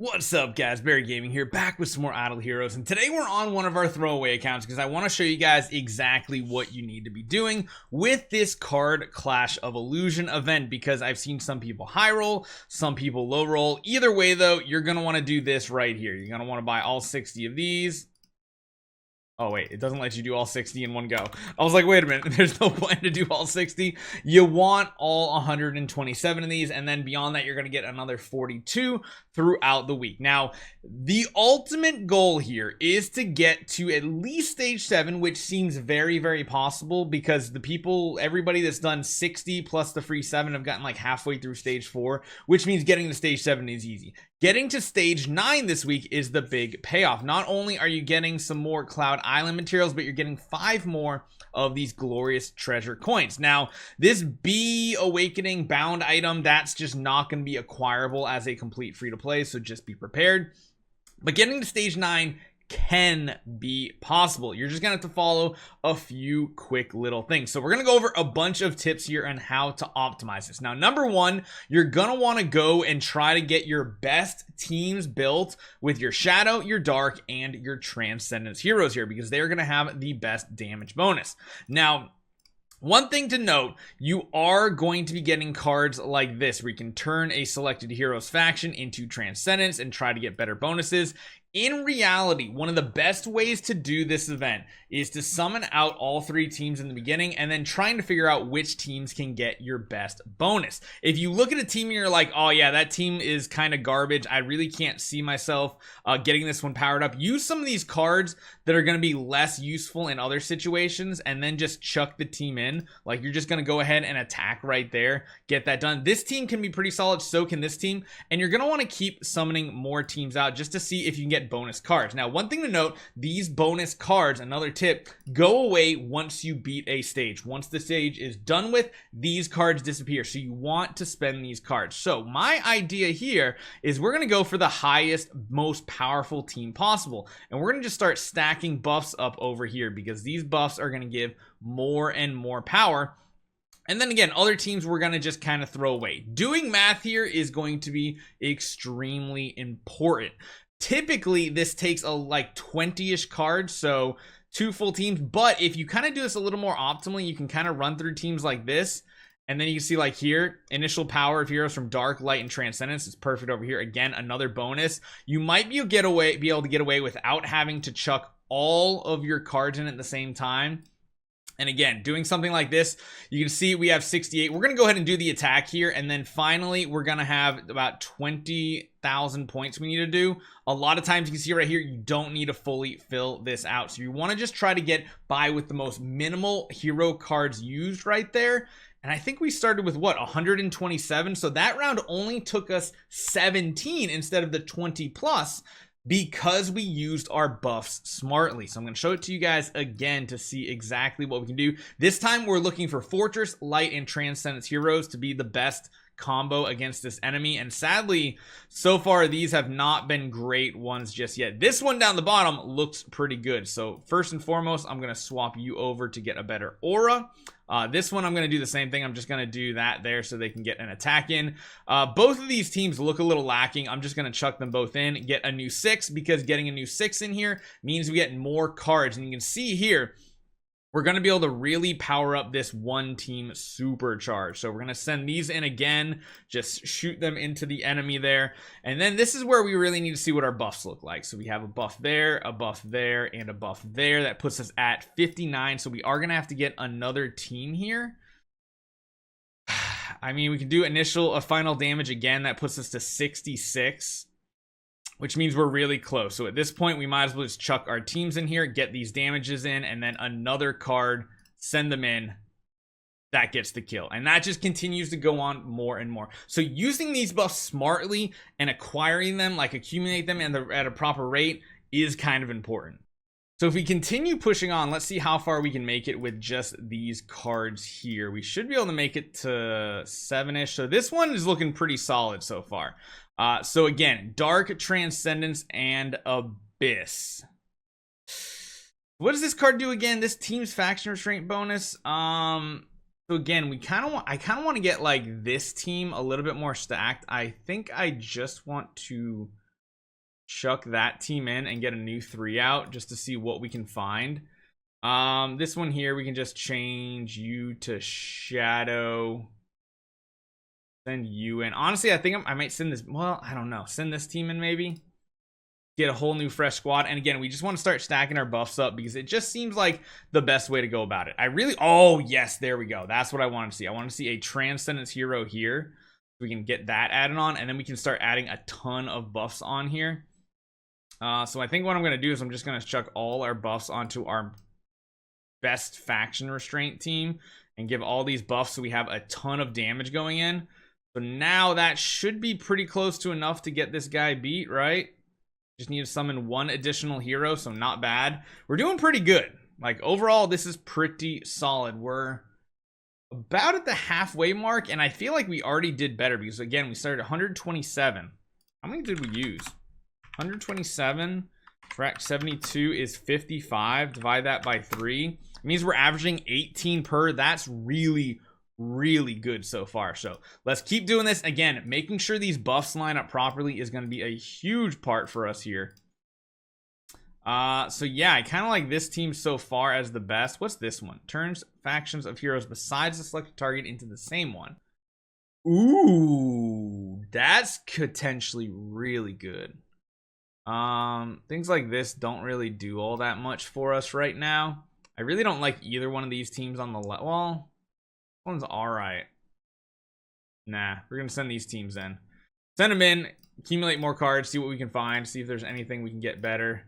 What's up guys, Barry Gaming here, back with some more Idle Heroes, and today we're on one of our throwaway accounts because I want to show you guys exactly what you need to be doing with this card Clash of Illusion event, because I've seen some people high roll, some people low roll. Either way though, you're going to want to do this right here. You're going to want to buy all 60 of these. Oh wait, it doesn't let you do all 60 in one go. I was like, wait a minute, there's no plan to do all 60. You want all 127 of these, and then beyond that, you're going to get another 42 throughout the week. Now, the ultimate goal here is to get to at least stage 7, which seems very, very possible because everybody that's done 60 plus the free 7 have gotten like halfway through stage 4, which means getting to stage 7 is easy. Getting to stage 9 this week is the big payoff. Not only are you getting some more Cloud Island materials, but you're getting 5 more of these glorious treasure coins. Now, this Bee Awakening bound item, that's just not going to be acquirable as a complete free-to-play, so just be prepared. But getting to stage 9 can be possible. You're just gonna have to follow a few quick little things. So we're gonna go over a bunch of tips here on how to optimize this. Now, number one, you're gonna want to go and try to get your best teams built with your Shadow, your Dark, and your Transcendence heroes here, because they're gonna have the best damage bonus. Now, one thing to note, you are going to be getting cards like this where you can turn a selected hero's faction into Transcendence and try to get better bonuses. In reality, one of the best ways to do this event is to summon out all 3 teams in the beginning and then trying to figure out which teams can get your best bonus. If you look at a team and you're like, oh yeah, that team is kind of garbage, I really can't see myself getting this one powered up, use some of these cards that are going to be less useful in other situations and then just chuck the team in. Like, you're just going to go ahead and attack right there, get that done. This team can be pretty solid, so can this team, and you're going to want to keep summoning more teams out just to see if you can get bonus cards. Now, one thing to note, these bonus cards, another tip, go away once you beat a stage. Once the stage is done with, these cards disappear, so you want to spend these cards. So my idea here is we're going to go for the highest, most powerful team possible, and we're going to just start stacking buffs up over here because these buffs are going to give more and more power. And then again, other teams we're going to just kind of throw away. Doing math here is going to be extremely important. Typically, this takes like 20-ish cards, so 2 full teams. But if you kind of do this a little more optimally, you can kind of run through teams like this. And then you can see like here, initial power of heroes from Dark, Light, and Transcendence is perfect over here. Again, another bonus. You might be able to get away without having to chuck all of your cards in at the same time. And again, doing something like this, you can see we have 68. We're going to go ahead and do the attack here. And then finally, we're going to have about 20,000 points we need to do. A lot of times you can see right here, you don't need to fully fill this out. So you want to just try to get by with the most minimal hero cards used right there. And I think we started with what, 127. So that round only took us 17 instead of the 20 plus, because we used our buffs smartly. So I'm going to show it to you guys again to see exactly what we can do. This time we're looking for Fortress, Light, and Transcendence heroes to be the best combo against this enemy, and sadly so far these have not been great ones just yet. This one down the bottom looks pretty good, so first and foremost I'm going to swap you over to get a better aura. This one I'm going to do the same thing. I'm just going to do that there so they can get an attack in. Both of these teams look a little lacking. I'm just going to chuck them both in, get a new 6, because getting a new 6 in here means we get more cards. And you can see here, we're going to be able to really power up this one team supercharge. So we're going to send these in again, just shoot them into the enemy there. And then this is where we really need to see what our buffs look like. So we have a buff there, and a buff there. That puts us at 59. So we are going to have to get another team here. I mean, we can do a final damage again. That puts us to 66. Which means we're really close. So at this point, we might as well just chuck our teams in here, get these damages in, and then another card, send them in. That gets the kill. And that just continues to go on more and more. So using these buffs smartly and acquiring them, like accumulate them at a proper rate, is kind of important. So if we continue pushing on, let's see how far we can make it with just these cards here. We should be able to make it to 7-ish. So this one is looking pretty solid so far. So again, Dark, Transcendence, and Abyss. What does this card do again? This team's faction restraint bonus. So again, I kind of want to get like this team a little bit more stacked. I think I just want to chuck that team in and get a new 3 out just to see what we can find. This one here, we can just change you to Shadow. Send you in. Honestly, I think I might send this. Well, I don't know. Send this team in maybe. Get a whole new fresh squad. And again, we just want to start stacking our buffs up because it just seems like the best way to go about it. I really, oh yes, there we go. That's what I want to see. I want to see a Transcendence hero here. We can get that added on, and then we can start adding a ton of buffs on here. So I think what I'm going to do is I'm just going to chuck all our buffs onto our best faction restraint team and give all these buffs so we have a ton of damage going in. So now that should be pretty close to enough to get this guy beat, right? Just need to summon one additional hero, so not bad. We're doing pretty good. Like, overall, this is pretty solid. We're about at the halfway mark, and I feel like we already did better because, again, we started 127. How many did we use? 127. Frac 72 is 55. Divide that by 3. It means we're averaging 18 per. That's really good so far. So let's keep doing this. Again, making sure these buffs line up properly is going to be a huge part for us here. So yeah, I kind of like this team so far as the best. What's this one? Turns factions of heroes besides the selected target into the same one. Ooh, that's potentially really good. Things like this don't really do all that much for us right now. I really don't like either one of these teams on the left. Well, one's all right. Nah, we're gonna send these teams in. Send them in, accumulate more cards, see what we can find, see if there's anything we can get better.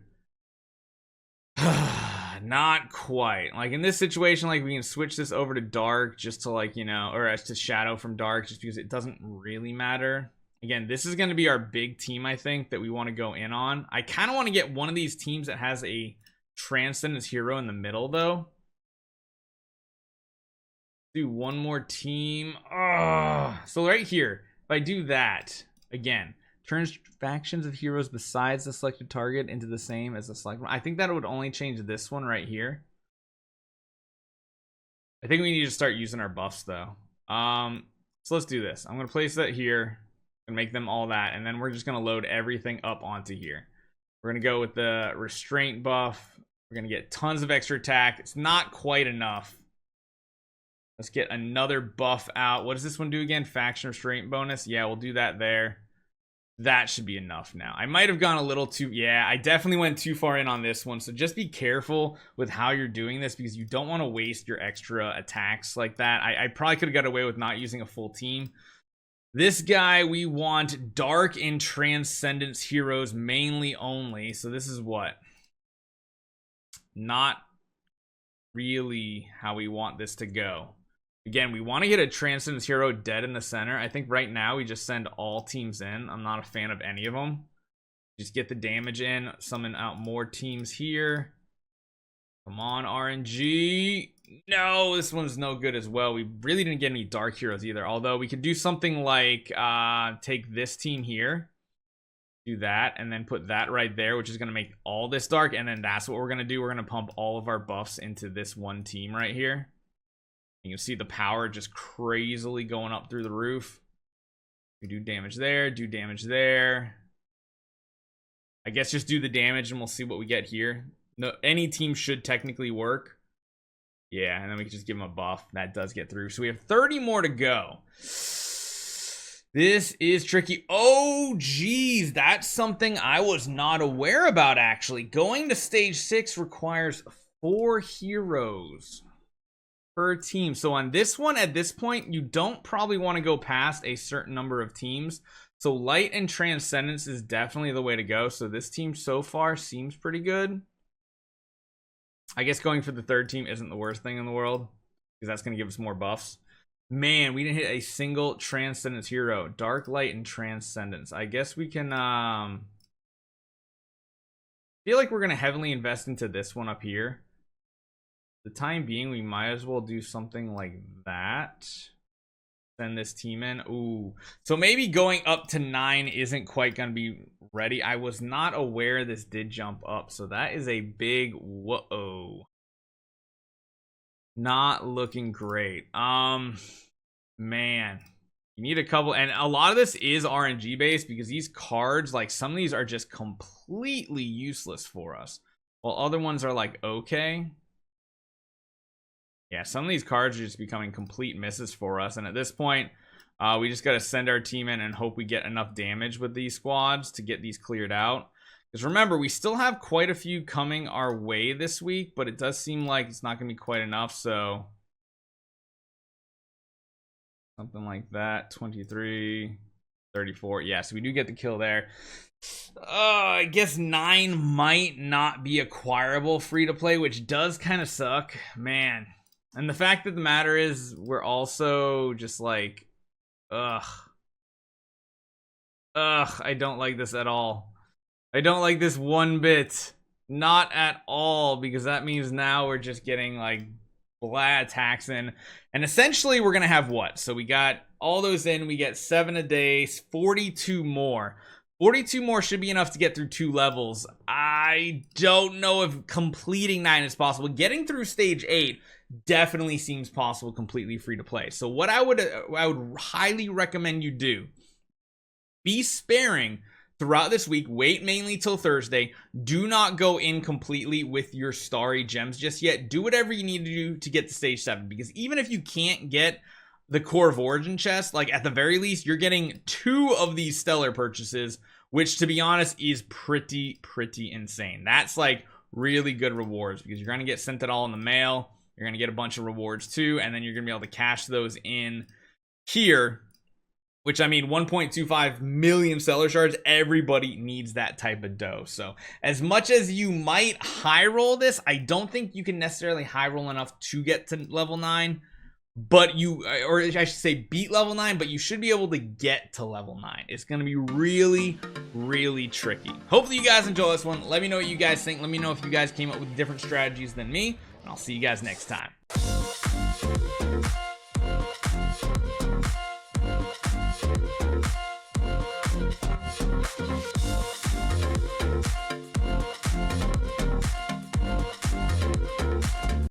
Not quite. Like in this situation, like we can switch this over to dark just to, like, you know, or to shadow from dark just because it doesn't really matter. Again, this is going to be our big team, I think, that we want to go in on. I kind of want to get one of these teams that has a Transcendence hero in the middle, though. Do one more team. So right here, if I do that, again, turns factions of heroes besides the selected target into the same as the selected one. I think that would only change this one right here. I think we need to start using our buffs, though. So let's do this. I'm going to place that here and make them all that, and then we're just going to load everything up onto here. We're going to go with the restraint buff. We're going to get tons of extra attack. It's not quite enough. Let's get another buff out. What does this one do again? Faction restraint bonus. Yeah, we'll do that there. That should be enough now. I might have gone a little too... Yeah, I definitely went too far in on this one. So just be careful with how you're doing this because you don't want to waste your extra attacks like that. I probably could have got away with not using a full team. This guy, we want Dark and Transcendence heroes mainly only. So this is what? Not really how we want this to go. Again, we want to get a Transcendence hero dead in the center. I think right now we just send all teams in. I'm not a fan of any of them. Just get the damage in. Summon out more teams here. Come on, RNG. No, this one's no good as well. We really didn't get any dark heroes either. Although we could do something like take this team here. Do that and then put that right there, which is going to make all this dark. And then that's what we're going to do. We're going to pump all of our buffs into this one team right here. You can see the power just crazily going up through the roof. We do damage there, do damage there. I guess just do the damage and we'll see what we get here. No, any team should technically work. Yeah, and then we can just give them a buff. That does get through. So we have 30 more to go. This is tricky. Oh, geez. That's something I was not aware about, actually. Going to stage 6 requires 4 heroes per team. So on this one, at this point, you don't probably want to go past a certain number of teams. So Light and Transcendence is definitely the way to go. So this team so far seems pretty good. I guess going for the third team isn't the worst thing in the world because that's going to give us more buffs. Man, we didn't hit a single Transcendence hero. Dark, Light, and Transcendence. I guess we can feel like we're going to heavily invest into this one up here. The time being, we might as well do something like that. Send this team in. Ooh. So maybe going up to 9 isn't quite going to be ready. I was not aware this did jump up. So that is a big whoa. Not looking great. Man. You need a couple, and a lot of this is RNG based because these cards, like some of these are just completely useless for us, while other ones are like okay. Yeah, some of these cards are just becoming complete misses for us, and at this point we just got to send our team in and hope we get enough damage with these squads to get these cleared out. Because remember, we still have quite a few coming our way this week, but it does seem like it's not going to be quite enough. So something like that. 23, 34. Yeah, so we do get the kill there. I guess 9 might not be acquirable free to play, which does kind of suck, man. And the fact of the matter is, we're also just like, I don't like this at all. I don't like this one bit. Not at all, because that means now we're just getting like blah attacks in. And essentially we're gonna have what? So we got all those in, we get 7 a day, 42 more. 42 more should be enough to get through 2 levels. I don't know if completing 9 is possible. Getting through stage 8 definitely seems possible completely free to play. So what I would highly recommend you do, be sparing throughout this week. Wait mainly till Thursday. Do not go in completely with your starry gems just yet. Do whatever you need to do to get to stage 7, because even if you can't get the core of origin chest, like at the very least you're getting 2 of these stellar purchases, which to be honest is pretty insane. That's like really good rewards, because you're going to get sent it all in the mail. You're going to get a bunch of rewards too, and then you're going to be able to cash those in here, which, I mean, 1.25 million stellar shards. Everybody needs that type of dough. So as much as you might high roll this, I don't think you can necessarily high roll enough to get to level 9, but you, or I should say beat level 9, but you should be able to get to level 9. It's going to be really tricky. Hopefully you guys enjoy this one. Let me know what you guys think. Let me know if you guys came up with different strategies than me, and I'll see you guys next time.